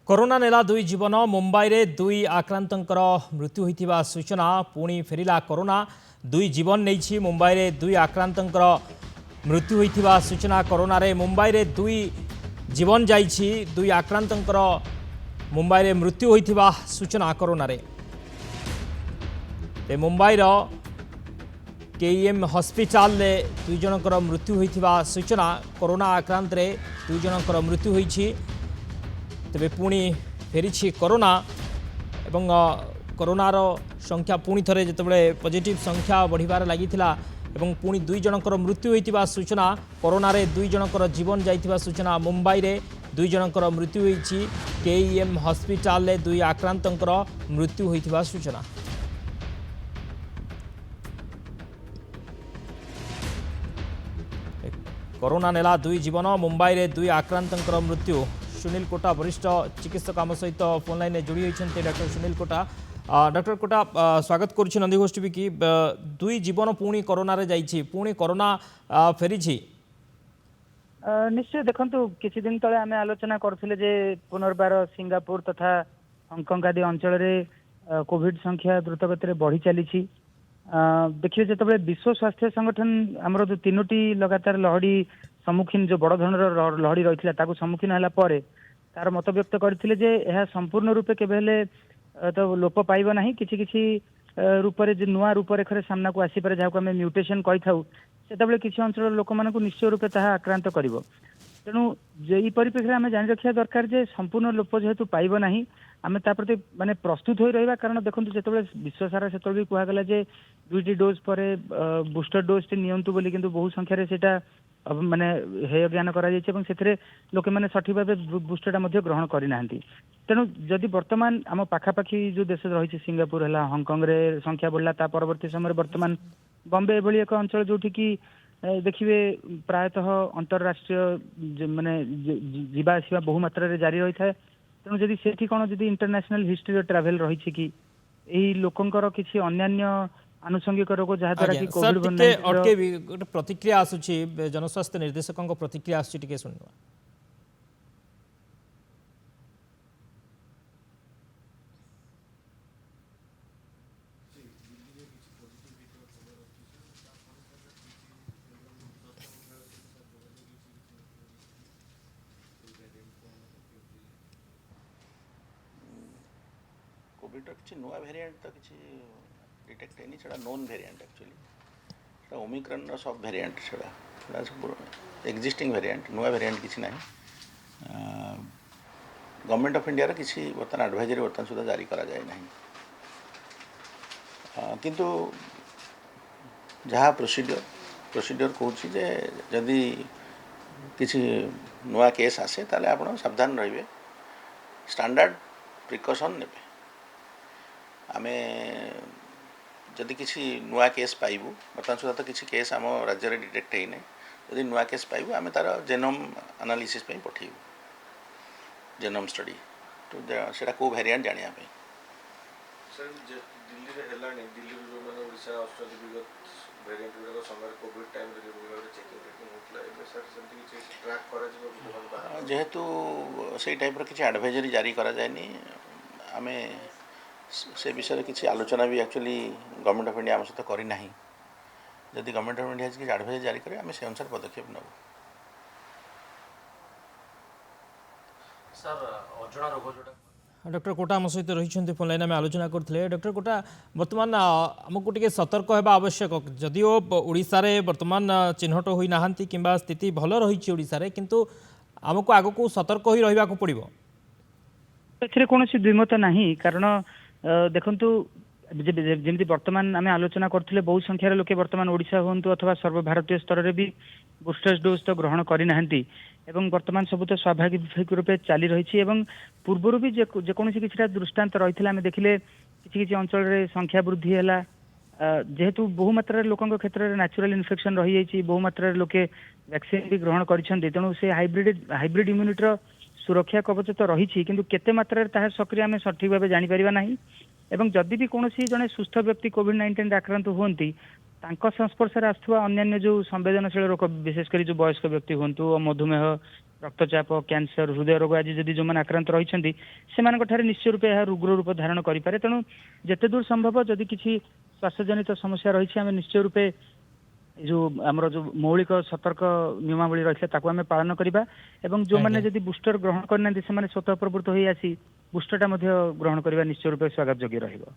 Corona नेला दुई जीवन मुंबई रे दुई आक्रांतंकर मृत्यु होइतिबा सूचना पुणी फेरिला कोरोना दुई जीवन नहीं मुंबई रे दुई आक्रांतंकर मृत्यु होइतिबा सूचना कोरोना रे मुंबई रे दुई जीवन जाइछि दुई आक्रांतंकर मुंबई रे मृत्यु होइतिबा सूचना कोरोना रे मुंबई रो केईएम हॉस्पिटल रे दुई जनकर मृत्यु होइतिबा सूचना कोरोना आक्रांत रे दुई जनकर मृत्यु होइछि तेरे पुणी फेरी कोरोना एवं कोरोनार संख्या पुणी थे जो पॉजिटिव संख्या बढ़िबार लगी एवं पुणी दुई जनकर मृत्यु होइतिबा सूचना कोरोना रे दुई जनकर जीवन जाइतिबा सूचना मुंबई रे दुई जनकर मृत्यु होइछि केईएम हॉस्पिटल रे दुई आक्रांतंकर मृत्यु होइतिबा सूचना कोरोना नेला दुई जीवन मुंबई रे दुई आक्रांतंकर मृत्यु सुनील कोटा वरिष्ठ चिकित्सक आम सहित फोन लाइन में जोड़ी होती डॉक्टर सुनील कोटा डॉक्टर कोटा स्वागत करुच्ची नंदीघोष टीवी की दुई जीवन पुणी कोरोना रे जाइछि पुणी कोरोना फेरी निश्चय देखंतु किछि दिन तले आमे आलोचना करथिले जे पुनर्बार सिंगापुर तथा हांगकांग आदि अंचल रे कोविड संख्या द्रुत गति रे बढ़ी चली देखिए जो विश्व स्वास्थ्य संगठन आमर जो तीनोटी लगातार लहड़ी सम्मुखीन जो बड़ धरणर लहड़ी रही सम्मुखीन है तार मत व्यक्त करते जे यह संपूर्ण रूपे केबे तो लोप पाइब ना कि रूप नुआ रूपरेखा सामना को आसीपे जहाँ आम म्यूटेशन कही था से किसी अंचल लोक मान निश्चय रूपे ता आक्रांत कर तेणु ये परिप्रेक्षी आम जानी रखा दरकार जे संपूर्ण लोप जेहेतु पाइब ना आम प्रति माने प्रस्तुत हो रहा कारण देखो जो विश्व सारा से भी कहगला जे दुईटी डोज पर बुस्टर डोज टी नियंतु बोली किंतु बहु संख्यार से माने हेय ज्ञान करा लोके माने सठिक भाव बुस्टर ग्रहण करना तेणु जदि वर्तमान आम पाखापाखि जो देश रही सिंगापुर है हांगकांग रे संख्या बढ़ला ता परवर्ती समय वर्तमान बॉम्बे एभली एक अंचल जोठी की देखिए प्रायतः अंतरराष्ट्रीय माने जीवा आसवा बहु मात्रा जारी रही है तेणु जदि सेठी कौन जदि इंटरनेशनल हिस्ट्री ट्रावेल रही कि यही लोकंकर किसी अन्यान्य आनुषंगिक रोग जहाँद्वारा कि कोविड प्रतिक्रिया आसुची जनस्वास्थ्य निर्देशकों प्रतिक्रिया आसुची शुणवा कोविड किसी नुआ भेरिएंट तो किसी डिटेक्ट है नहीं नोन भेरिएंट एक्चुअली ओमिक्रॉन सब भेरिएंट सब एक्जिस्टिंग भेरिएंट नुआ भेरिएंट किसी ना गवर्नमेंट ऑफ इंडिया किसी बर्तमान एडवाइजरी बर्तमान सुधा जारी करा जाए ना किंतु जहाँ प्रोसीडियर कहूँ जे जदि किसी नुआ केस आसे ताले आपण सावधान रहिबे स्टैंडर्ड प्रिकॉशन नेबे आमे जदि किसी नुआ केस पाइबू बर्तमान सुधा तो किसी केस आम राज्य में डिटेक्ट है ना जदि नुआ केस पाइबू आमे तार जेनोम एनालिसिस पे पठेबू जेनोम स्टडी तो सेटा को वेरिएंट जानिया पे सर दिल्ली रे हेलानी दिल्ली रो माने ओडिसा आस्ट्रेलिया विगत वेरिएंट गुडा समय कोविड टाइम रे चेकिंग होतला ए सर सेंति कि ट्रैक करा जे जेहेतु से टाइप रो किसी एडवाइजरी जारी करा जायनी आमे से विषय किसी आलोचना भी एक्चुअली गवर्नमेंट ऑफ इंडिया आम सहित करना जदि गवर्नमेंट ऑफ इंडिया किसी एडवाइजरी जारी करे आम से अनुसार पदक्षेप नब डॉक्टर कोटा आम सहित रही फोन लाइन में आलोचना करते डॉक्टर कोटा बर्तमान आमको टे सतर्क होगा आवश्यक जदिओ ओडिशा रे बर्तमान चिन्हट होई नाहंती किंबा स्थिति भल रही ओडिशा रे किंतु आमको आगो को सतर्क होई रहिबा को पड़िबो एथिरे कोनोसी द्विमत नाही कारण देखंतु जमी बर्तमान आम आलोचना करते बहु संख्यार लोके बर्तमान ओडिशा हूँ अथवा सर्वभारतीय स्तर में भी बुस्टर डोज तो ग्रहण करना बर्तमान सब तो स्वाभाविक रूपे चली रही पूर्वर भी जेकोसी किसी दृष्टांत रही आम देखिले किसी अंचल संख्या वृद्धि है जेहेतु बहुमात्रा लोकों क्षेत्र में नेचुरल इन्फेक्शन रही जाइए बहुमात्रा लोके वैक्सीन भी ग्रहण कर से हाइब्रिड इम्यूनिटी सुरक्षा कवच तो रही किंतु केते मात्रा ताहा सक्रिय आम सठिक भाव जापर ना एवं जदि भी कौन जड़े सुस्थ व्यक्ति कोविड 19 आक्रांत हुंती संस्पर्श आसुवा अन्य जो संवेदनशील रोग विशेषकर जो वयस्क व्यक्ति हूँ मधुमेह रक्तचाप कैंसर हृदय रोग आज जदि जो आक्रांत रही से निश्चय रूपे यह उग्र रूप धारण करें तेणु जिते दूर संभव जदि किसी स्वास्थ्यजनित समस्या रही आम निश्चय रूपे जो आमर जो मौलिक सतर्क नियमावली रही आम पालन करवा एवं जो मैंने जदि बुस्टर ग्रहण करना से स्वतः प्रवृत्त हो आसी बुस्टरटा ग्रहण करवा निश्चय रूपे स्वागत योग्य रहिबो।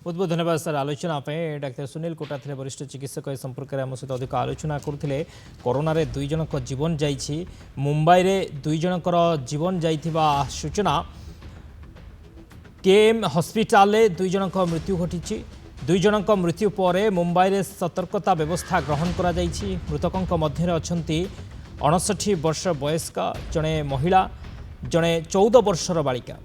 बहुत बहुत धन्यवाद सर आलोचना डाक्तर सुनील कोटा थे वरिष्ठ चिकित्सक ए संपर्क में आम सहित अधिक आलोचना करते कोरोना रे 2 जनक जीवन जाइछि मुंबई रे 2 जनकर जीवन जाइथिबा सूचना केएम हॉस्पिटल रे 2 जनक मृत्यु घटी 2 जनक मृत्यु पर मुंबई रे सतर्कता व्यवस्था ग्रहण करा जाइछि मृतकंक मध्य अछंती 59 वर्ष वयस्क जड़े महिला जड़े 14 वर्षर बालिका।